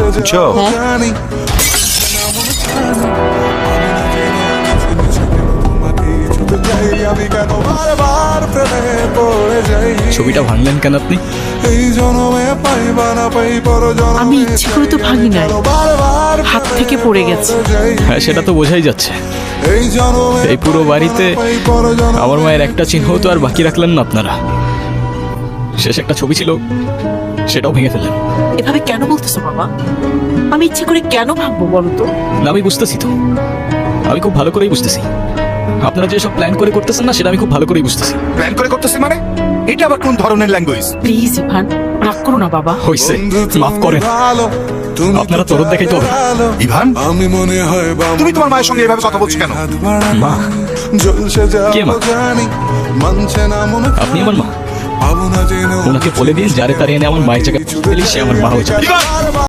বুঝছো? ছবিটা ভাঙলেন কেন আপনি? আমি ইচ্ছে করে তো ভাঙি নাই, হাত থেকে পড়ে গেছে। হ্যাঁ, সেটা তো বোঝাই যাচ্ছে। এই পুরো বাড়িতে আমার মায়ের একটা চিহ্ন তো আর বাকি রাখলেন না আপনারা। শেষ একটা ছবি ছিল, সেটাও ভেঙে ফেললেন। এভাবে কেন বলতেছো বাবা? আমি ইচ্ছে করে কেন ভাঙবো বলো তো? না, আমি বুঝতেছি তো, আমি খুব ভালো করেই বুঝতেছি। আপনারা যে সব প্ল্যান করে করতেছেন না, সেটা আমি খুব ভালো করেই বুঝতেছি। প্ল্যান করে করতেছি মানে? এটা আবার কোন ধরনের ল্যাঙ্গুয়েজ? প্লিজ ইভান, রাগ করো না বাবা। হইছে, মাফ করেন। আপনারা তরদ দেখাই তো হবে। ইভান, তুমি তোমার মায়ের সঙ্গে এভাবে কথা বলছো কেন? মা? কে মা? আপনি আমার মা? ওনাকে বলে দিন, যারে তারে এনে আমার মায়ের জায়গায় সে আমার মা হয়েছে।